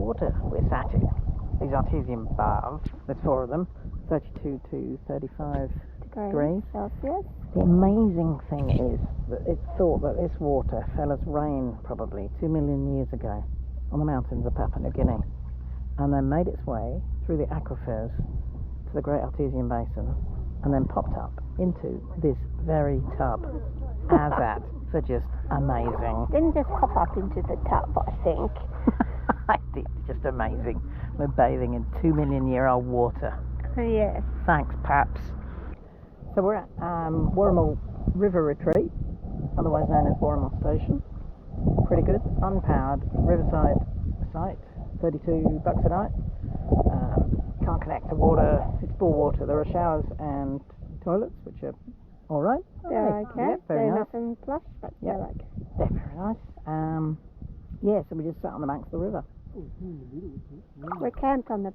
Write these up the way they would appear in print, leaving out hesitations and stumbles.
water we're sat in. These artesian baths, there's 4 of them, 32 to 35 degrees Celsius. The amazing thing is that it's thought that this water fell as rain probably 2 million years ago on the mountains of Papua New Guinea, and then made its way through the aquifers to the Great Artesian Basin, and then popped up into this very tub. As that for just amazing. Didn't just pop up into the tub, I think. It's just amazing. We're bathing in 2 million year old water. Yes. Thanks, Paps. So we're at Wooramel River Retreat, otherwise known as Wooramel Station. Pretty good, unpowered riverside site, $32 a night. Can't connect to water, it's bore water. There are showers and toilets, which are alright. They're okay. Yeah, very They're nice. nothing plush, but they're okay. They're very nice. Yeah, so we just sat on the banks of the river. We camped on the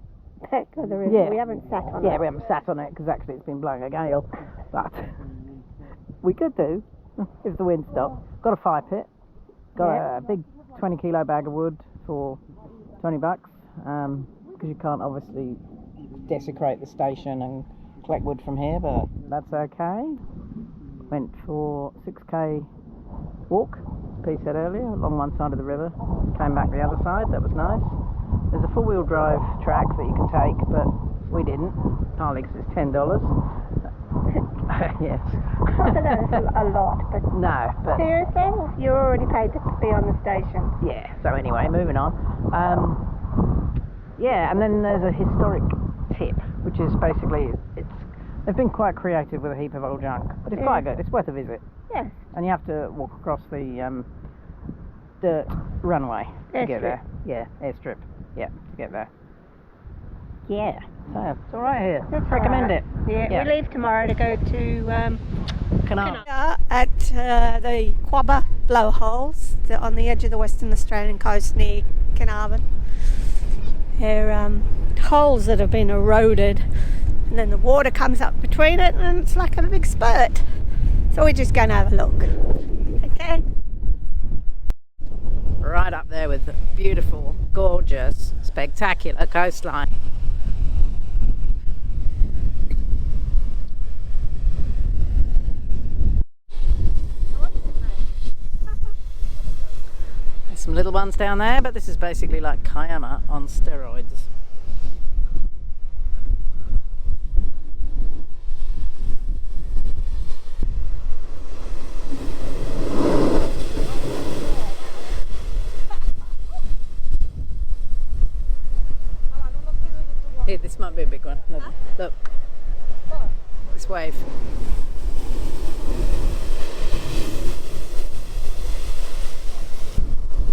back of the river. Yeah. We haven't sat on it. Yeah, we haven't sat on it because actually it's been blowing a gale, but we could do if the wind stopped. Got a fire pit, got a big 20 kilo bag of wood for $20, because you can't obviously desecrate the station and collect wood from here, but that's okay. Went for 6k walk, as P said earlier, along one side of the river, came back the other side, that was nice. There's a 4-wheel drive track that you can take, but we didn't, partly because it's $10. Yes. Not that that's a lot, but No, but seriously, you already paid to be on the station. yeah, so anyway, moving on. Yeah, and then there's a historic tip, which is basically, they've been quite creative with a heap of old junk, but it's quite good, it's worth a visit. Yes. And you have to walk across the dirt runway to get there. Yeah, airstrip. Yeah, to get there. Yeah, so it's alright here. That's Recommend right. it. Yeah, we leave tomorrow to go to Canal. at the Quobba Blowholes on the edge of the Western Australian coast near Carnarvon. They're holes that have been eroded, and then the water comes up between it, and it's like a big spurt. So we're just going to have a look. Okay. Right up there with the beautiful, gorgeous, spectacular coastline. There's some little ones down there, but this is basically like Kiama on steroids. Here, this might be a big one. Look, look. This wave.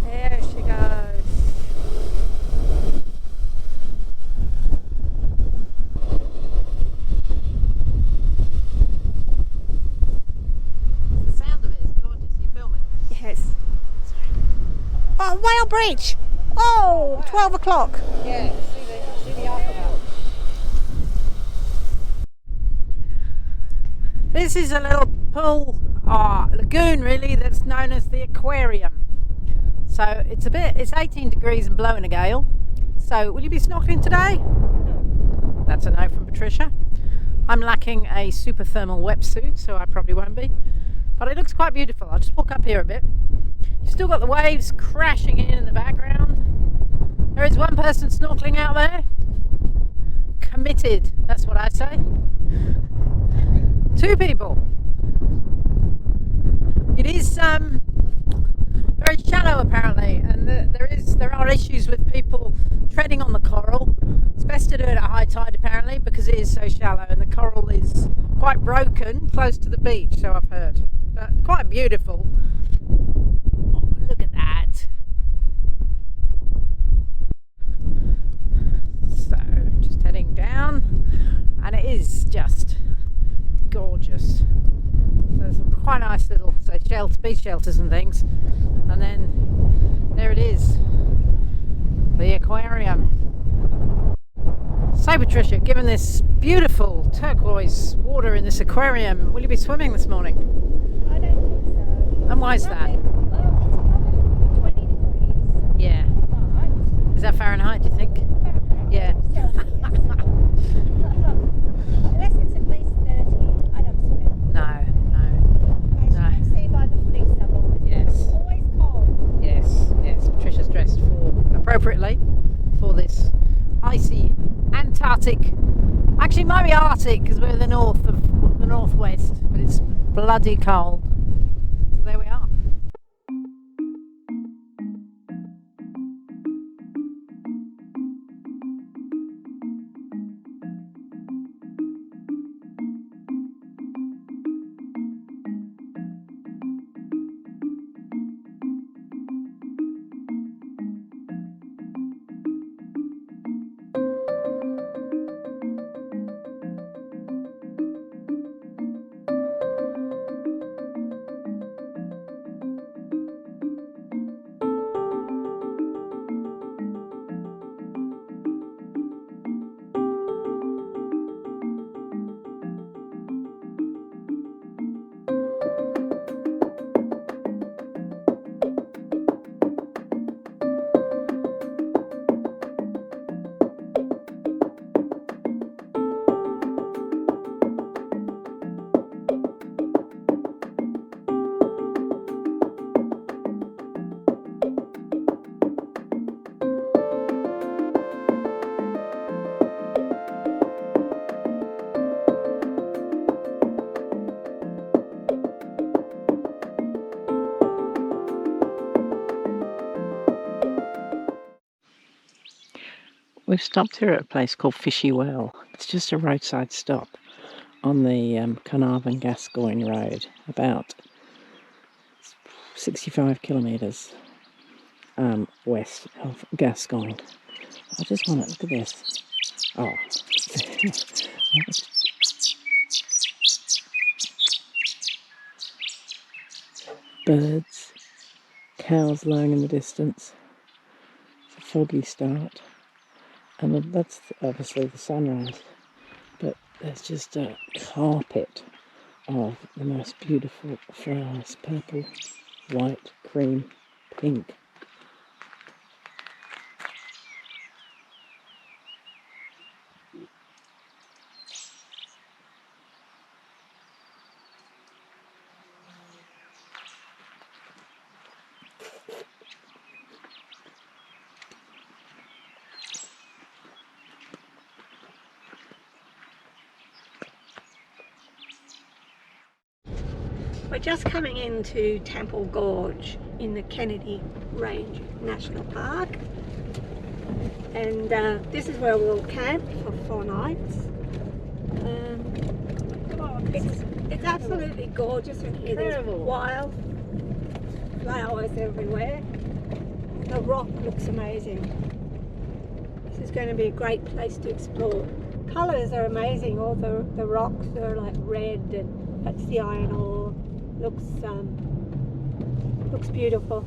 There she goes. The sound of it is gorgeous. You film it? Yes. Oh, Whale Bridge! Oh, 12 o'clock. Yeah, see the alphabet. This is a little pool, lagoon really, that's known as the aquarium. So it's 18 degrees and blowing a gale. So will you be snorkeling today? That's a no from Patricia. I'm lacking a super thermal wetsuit, so I probably won't be. But it looks quite beautiful. I'll just walk up here a bit. You've still got the waves crashing in the background. There is one person snorkeling out there. Committed, that's what I say. 2 people. It is very shallow apparently, and there are issues with people treading on the coral. It's best to do it at high tide apparently, because it is so shallow and the coral is quite broken close to the beach, so I've heard. But quite beautiful. Oh, look at that. So just heading down, and it is just gorgeous. There's some quite nice little beach shelters and things, and then there it is, the aquarium. So Patricia, given this beautiful turquoise water in this aquarium, will you be swimming this morning? I don't think so. And why is that? Well, it's 20 degrees. Yeah. But Is that Fahrenheit, do you think? Yeah. Unless it's at least 30, I don't swim. No. As you can see by the fleece I've always Yes. It's always cold. Yes. Patricia's dressed appropriately for this icy Antarctic. Actually, it might be Arctic because we're in the northwest, but it's bloody cold. So there we are. We've stopped here at a place called Fishy Well. It's just a roadside stop on the Carnarvon Gascoyne road, about 65 kilometres west of Gascoyne. I just want to look at this. Oh. Birds, cows lowing in the distance. It's a foggy start. And that's obviously the sunrise, but there's just a carpet of the most beautiful flowers, purple, white, cream, pink. We're just coming into Temple Gorge in the Kennedy Range National Park, and this is where we'll camp for 4 nights. It's absolutely gorgeous in here. There's wild flowers everywhere. The rock looks amazing. This is going to be a great place to explore. Colours are amazing. All the rocks are like red, and that's the iron ore. Looks beautiful.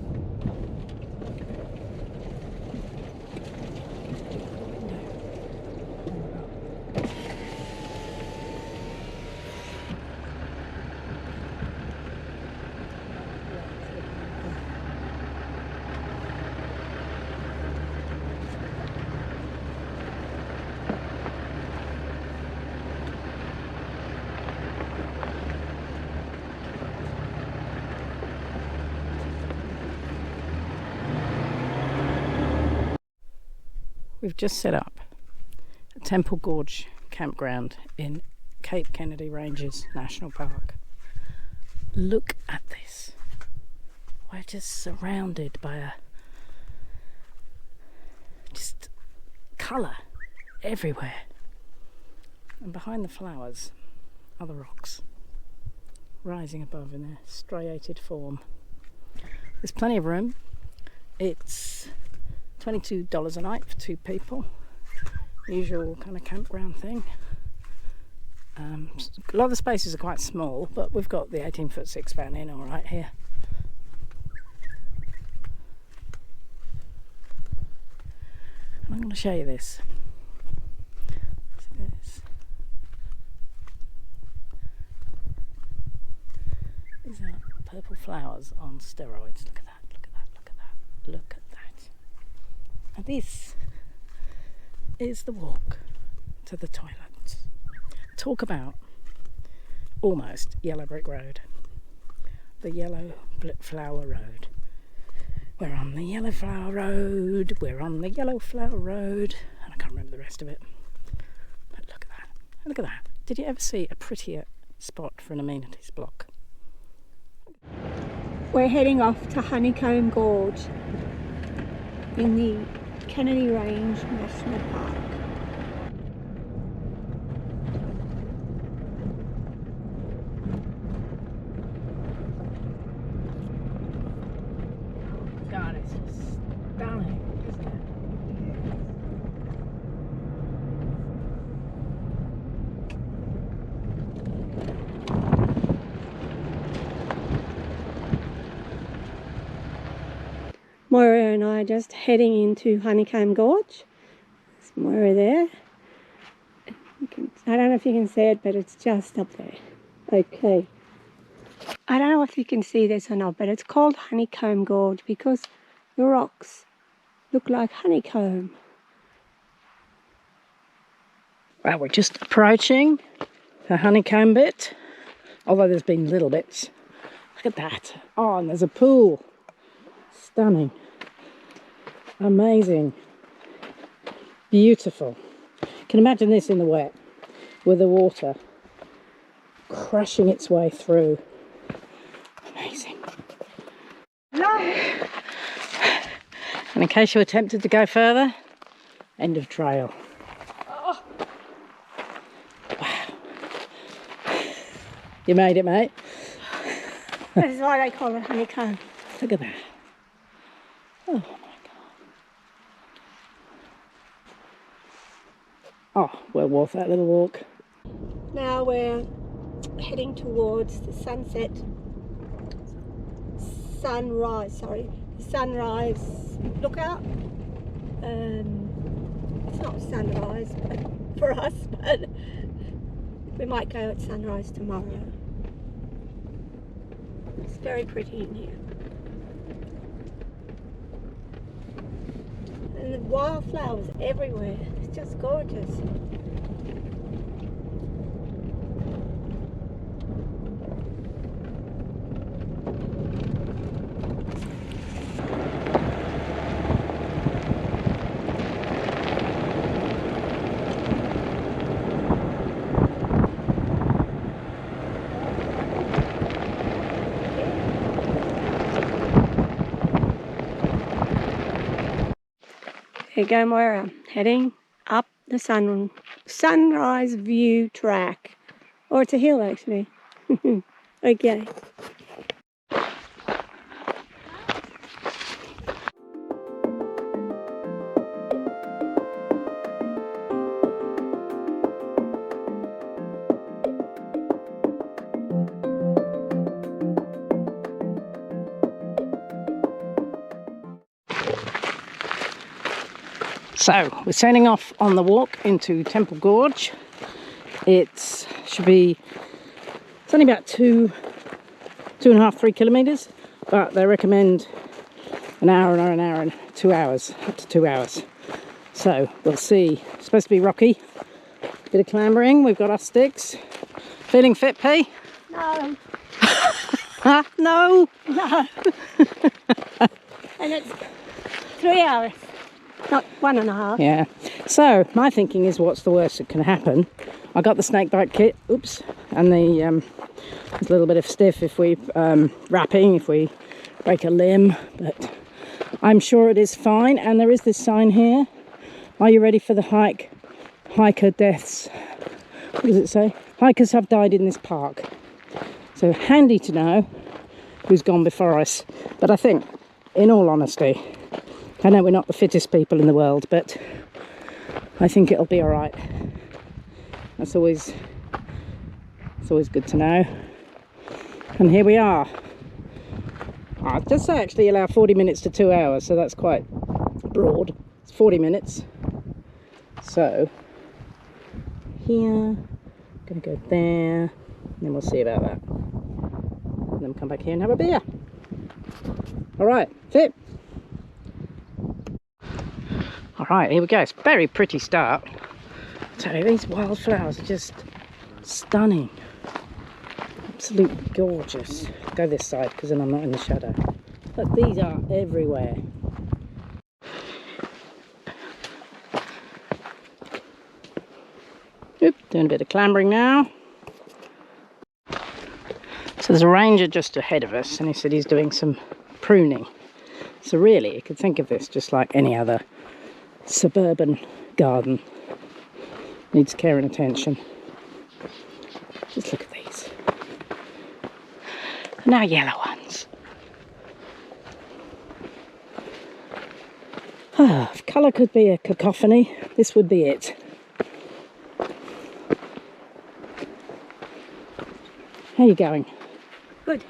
We've just set up a Temple Gorge campground in Cape Kennedy Ranges National Park. Look at this. We're just surrounded by just colour everywhere. And behind the flowers are the rocks, rising above in a striated form. There's plenty of room. It's $22 a night for 2 people. Usual kind of campground thing. A lot of the spaces are quite small, but we've got the 18-foot 6-span in all right here. And I'm going to show you this. These are purple flowers on steroids. Look at that, look at that, look at that, look at that. this is the walk to the toilets. Talk about almost yellow brick road. The yellow flower road. We're on the yellow flower road. We're on the yellow flower road. And I can't remember the rest of it. But look at that. Look at that. Did you ever see a prettier spot for an amenities block? We're heading off to Honeycomb Gorge in the Kennedy Range National Park. God, it's just stunning, isn't it? Moira and I are just heading into Honeycomb Gorge. There's Moira there. I don't know if you can see it, but it's just up there. Okay. I don't know if you can see this or not, but it's called Honeycomb Gorge because the rocks look like honeycomb. Well, we're just approaching the honeycomb bit, although there's been little bits. Look at that. Oh, and there's a pool. Stunning. Amazing. Beautiful. You can imagine this in the wet, with the water crashing its way through. Amazing. And in case you were tempted to go further, end of trail. Oh. Wow. You made it, mate. This is why they call it honeycomb. Look at that. Oh my God. Oh, well worth that little walk. Now we're heading towards the sunrise, lookout. It's not sunrise for us, but we might go at sunrise tomorrow. It's very pretty in here. And the wildflowers everywhere. It's just gorgeous. Here you go, Moira, heading up the sunrise view track. Or it's a hill, actually. Okay. So we're setting off on the walk into Temple Gorge. It's only about 2.5, 3 kilometres, but they recommend an hour and 2 hours, up to 2 hours. So we'll see. It's supposed to be rocky, bit of clambering. We've got our sticks. Feeling fit, P? No. No. No. And it's 3 hours. Not 1.5. Yeah. So my thinking is, what's the worst that can happen? I got the snake bite kit. Oops. And the there's a little bit of stiff if we wrapping, if we break a limb, but I'm sure it is fine. And there is this sign here. Are you ready for the hike? Hiker deaths. What does it say? Hikers have died in this park. So handy to know who's gone before us. But I think, in all honesty, I know we're not the fittest people in the world, but I think it'll be all right. It's always good to know. And here we are. It does say actually allow 40 minutes to 2 hours, so that's quite broad. It's 40 minutes. So here, gonna go there, and then we'll see about that. And then we'll come back here and have a beer. All right, fit. Alright, here we go. It's a very pretty start. I tell you, these wildflowers are just stunning. Absolutely gorgeous. Go this side because then I'm not in the shadow. But these are everywhere. Oop, doing a bit of clambering now. So there's a ranger just ahead of us and he said he's doing some pruning. So really you could think of this just like any other suburban garden. Needs care and attention. Just look at these. Now yellow ones. Ah, if colour could be a cacophony, this would be it. How are you going? Good.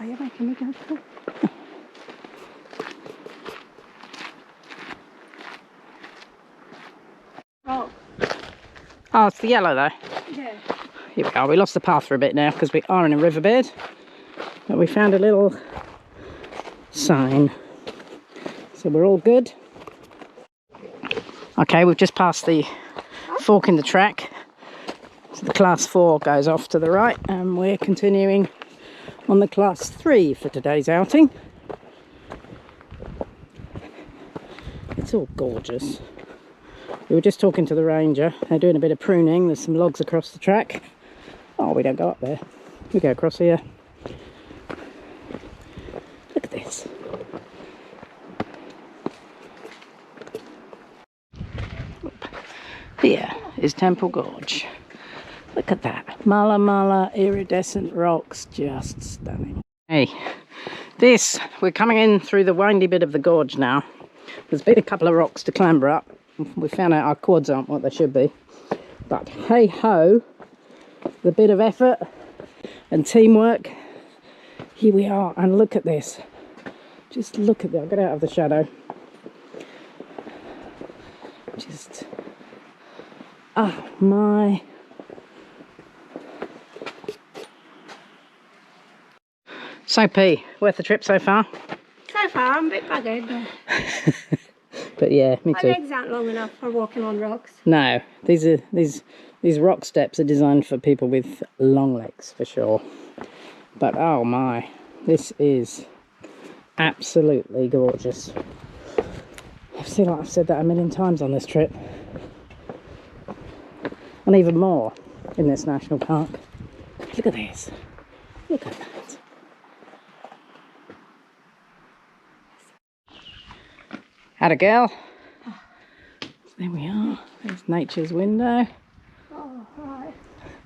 Are you making me go through? Oh, it's the yellow though. Yeah. Here we are. We lost the path for a bit now because we are in a riverbed. But we found a little sign. So we're all good. Okay, we've just passed the fork in the track. So the class 4 goes off to the right and we're continuing on the class 3 for today's outing. It's all gorgeous. We were just talking to the ranger. They're doing a bit of pruning. There's some logs across the track. Oh, we don't go up there. We go across here. Look at this. Here is Temple Gorge. Look at that. Mala iridescent rocks. Just stunning. Hey, we're coming in through the windy bit of the gorge now. There's been a couple of rocks to clamber up. We found out our quads aren't what they should be. But hey ho, the bit of effort and teamwork. Here we are, and look at this. Just look at that. I'll get out of the shadow. Just, oh my. So P, worth the trip so far? So far, I'm a bit buggered. But yeah, me too. My legs aren't long enough for walking on rocks. No, these rock steps are designed for people with long legs for sure. But oh my, this is absolutely gorgeous. I feel like I've said that a million times on this trip. And even more in this national park. Look at this. Look at that. Had a girl. There we are. There's nature's window. Oh, right.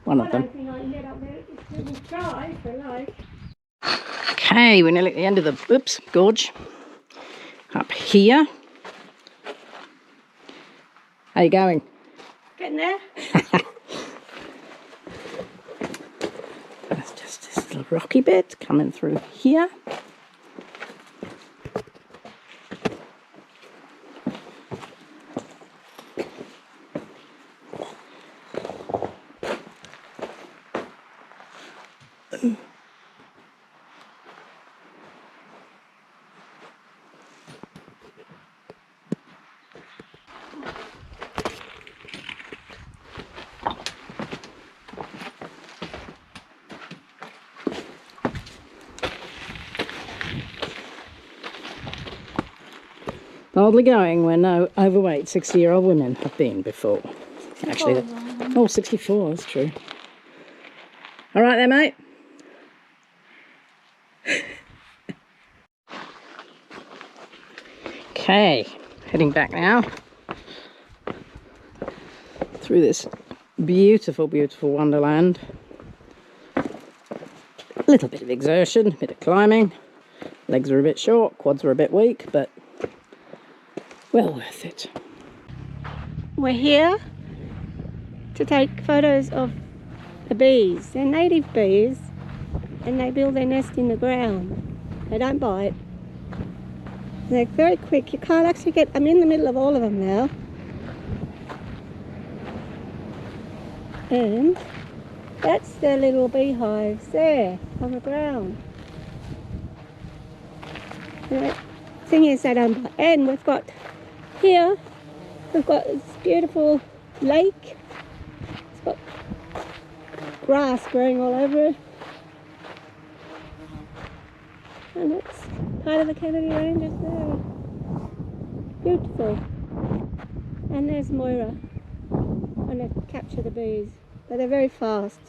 One of them. I don't think I can get up there. It's a try for like. Okay, we're nearly at the end of the gorge. Up here. How you going? Getting there. That's just this little rocky bit coming through here. Boldly going where no overweight 60-year-old women have been before. Actually, oh, 64, that's true. All right there, mate. Okay, heading back now through this beautiful, beautiful wonderland. A little bit of exertion, a bit of climbing. Legs are a bit short, quads are a bit weak, but well worth it. We're here to take photos of the bees. They're native bees and they build their nest in the ground. They don't bite. They're very quick. You can't actually get, I'm in the middle of all of them now. And that's their little beehives there on the ground. And the thing is they don't bite. And we've got Here we've got this beautiful lake. It's got grass growing all over it. And it's part of the Kennedy Ranges there. Beautiful. And there's Moira. I'm going to capture the bees, but they're very fast.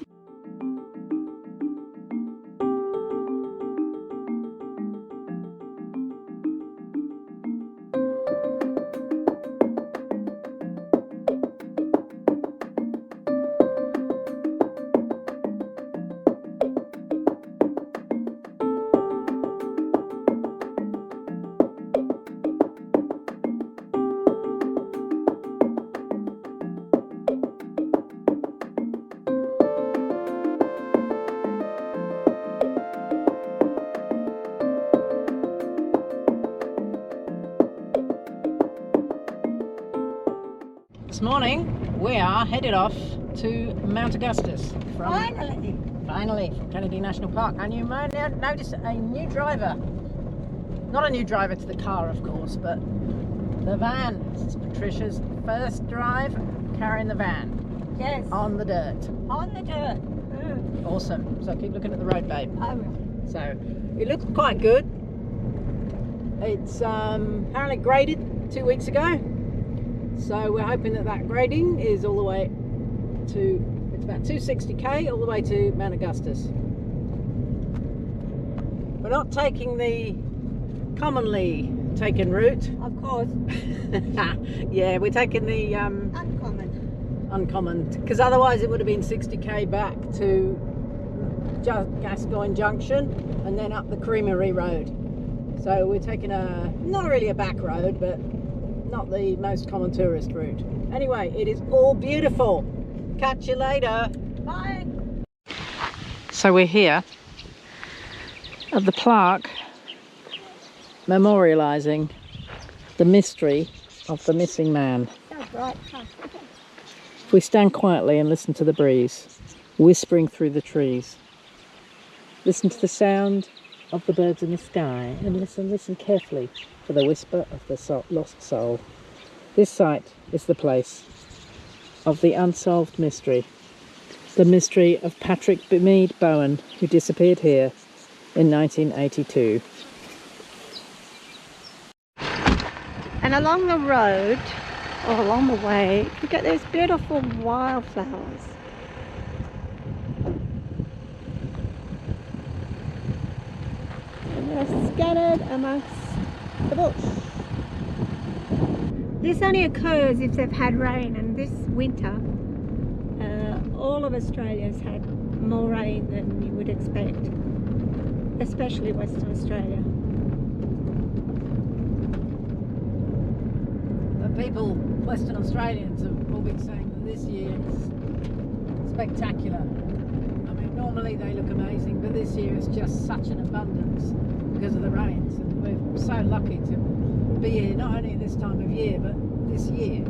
This morning we are headed off to Mount Augustus. Finally, from Kennedy National Park. And you might notice a new driver. Not a new driver to the car, of course, but the van. This is Patricia's first drive carrying the van. Yes. On the dirt. On the dirt. Mm. Awesome. So keep looking at the road, babe. I will. So it looks quite good. It's apparently graded 2 weeks ago. So we're hoping that that grading is all the way to, it's about 260k all the way to Mount Augustus. We're not taking the commonly taken route. Of course. Yeah, we're taking the uncommon, because otherwise it would have been 60k back to Gascoyne Junction and then up the Creamery Road. So we're taking not really a back road, but not the most common tourist route. Anyway, it is all beautiful. Catch you later. Bye. So we're here at the plaque memorialising the mystery of the missing man. So bright. If we stand quietly and listen to the breeze whispering through the trees, listen to the sound of the birds in the sky, and listen carefully for the whisper of the lost soul. This site is the place of the unsolved mystery. The mystery of Patrick Mead Bowen, who disappeared here in 1982. And along the road, or along the way, you get these beautiful wildflowers. And they're scattered amongst the bush. This only occurs if they've had rain, and this winter all of Australia's had more rain than you would expect, especially Western Australia. The people, Western Australians, have all been saying that this year is spectacular. I mean, normally they look amazing, but this year it's just such an abundance because of the rains, and we're so lucky to be here not only this time of year but this year.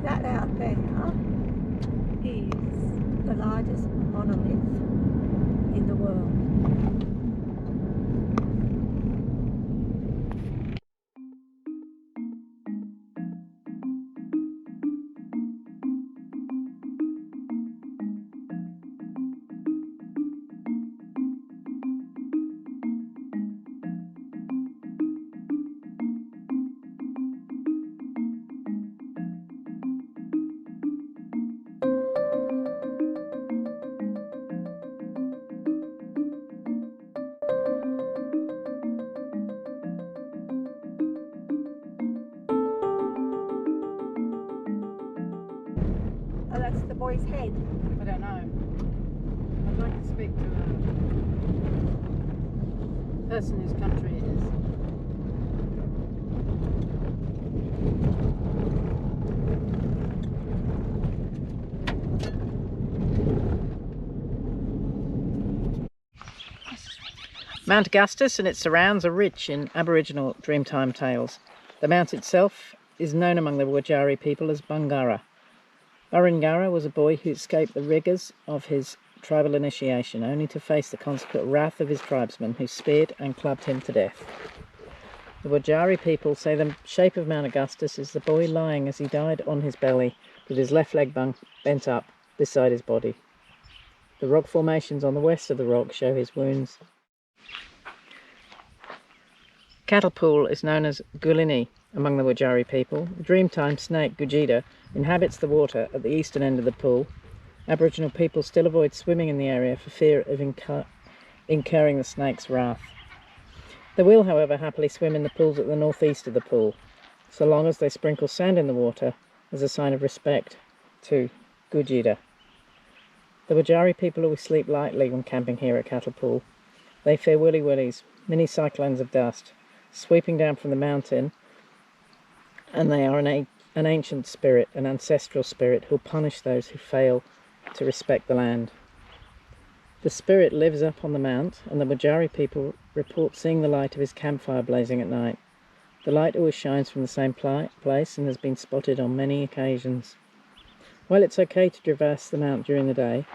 That out there is the largest monolith in the world. Oh, that's the boy's head. I don't know. I'd like to speak to a person whose country it is. Mount Augustus and its surrounds are rich in Aboriginal Dreamtime tales. The mount itself is known among the Wurundjeri people as Bungara. Barringara was a boy who escaped the rigours of his tribal initiation, only to face the consequent wrath of his tribesmen, who speared and clubbed him to death. The Wurundjeri people say the shape of Mount Augustus is the boy lying as he died on his belly, with his left leg bent up beside his body. The rock formations on the west of the rock show his wounds. Cattle pool is known as Gulini among the Wurundjeri people. The Dreamtime snake Gujida inhabits the water at the eastern end of the pool. Aboriginal people still avoid swimming in the area for fear of incurring the snake's wrath. They will, however, happily swim in the pools at the northeast of the pool, so long as they sprinkle sand in the water as a sign of respect to Gujida. The Wurundjeri people always sleep lightly when camping here at Cattle Pool. They fear willy-willies, mini cyclones of dust, sweeping down from the mountain, and they are an ancient spirit, an ancestral spirit, who'll punish those who fail to respect the land. The spirit lives up on the mount, and the Wurundjeri people report seeing the light of his campfire blazing at night. The light always shines from the same place and has been spotted on many occasions. While it's okay to traverse the mount during the day,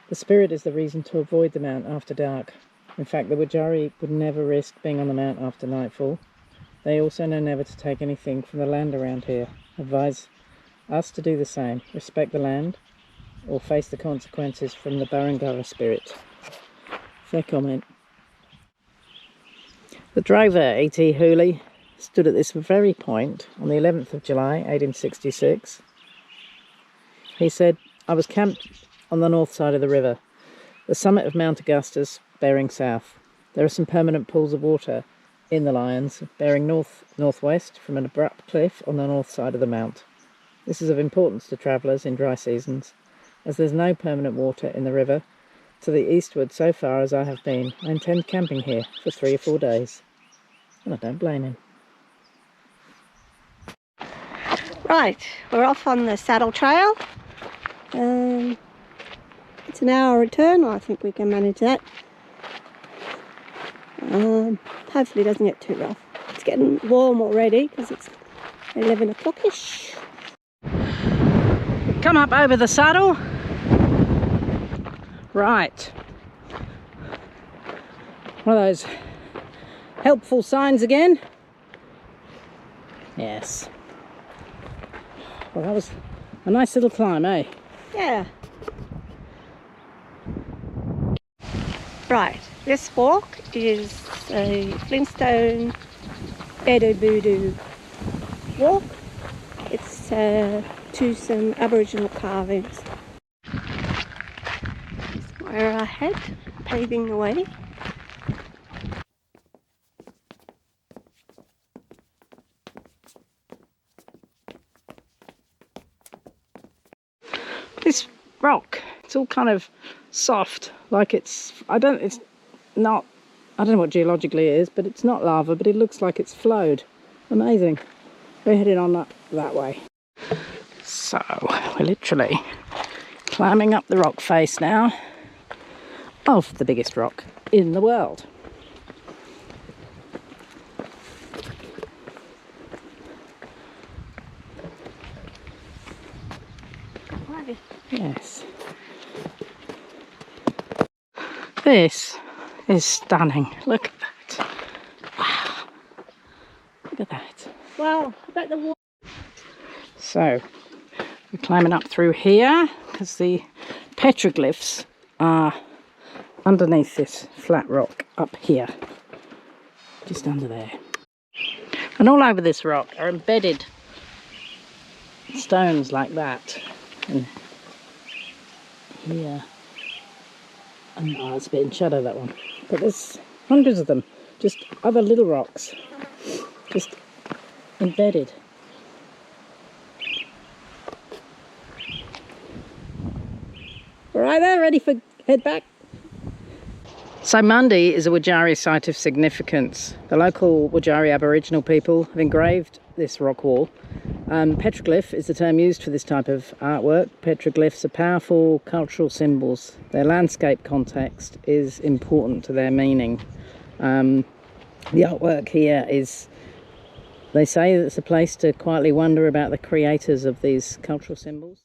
the spirit is the reason to avoid the mount after dark. In fact, the Wurundjeri would never risk being on the mount after nightfall. They also know never to take anything from the land around here. Advise us to do the same, respect the land, or face the consequences from the Barangara spirit. Fair comment. The drover, E.T. Hooley, stood at this very point on the 11th of July, 1866. He said, "I was camped on the north side of the river, the summit of Mount Augustus bearing south. There are some permanent pools of water in the Lions, bearing north-northwest from an abrupt cliff on the north side of the mount. This is of importance to travellers in dry seasons, as there's no permanent water in the river to the eastward so far as I have been. I intend camping here for 3 or 4 days." And I don't blame him. Right, we're off on the saddle trail. It's an hour return. I think we can manage that. Hopefully it doesn't get too rough. It's getting warm already because it's 11 o'clock-ish. Come up over the saddle. Right. One of those helpful signs again. Yes. Well, that was a nice little climb, eh? Yeah. Right, this walk is a Flintstone Bedu Boodoo walk. It's to some Aboriginal carvings. Where I head, paving the way. This rock, it's all kind of soft, like I don't know what geologically it is, but it's not lava, but it looks like it's flowed. Amazing. We're heading on that way. So, we're literally climbing up the rock face now of the biggest rock in the world. Yes. This is stunning. Look at that. Wow. Look at that. Wow, I bet the water. So, we're climbing up through here because the petroglyphs are underneath this flat rock up here. Just under there. And all over this rock are embedded stones like that. And here. And oh, it's a bit in shadow, that one. But there's hundreds of them. Just other little rocks. Just embedded. Right there, ready for head back? So Mundi is a Wurundjeri site of significance. The local Wurundjeri Aboriginal people have engraved this rock wall. Petroglyph is the term used for this type of artwork. Petroglyphs are powerful cultural symbols. Their landscape context is important to their meaning. The artwork here is, they say that it's a place to quietly wonder about the creators of these cultural symbols.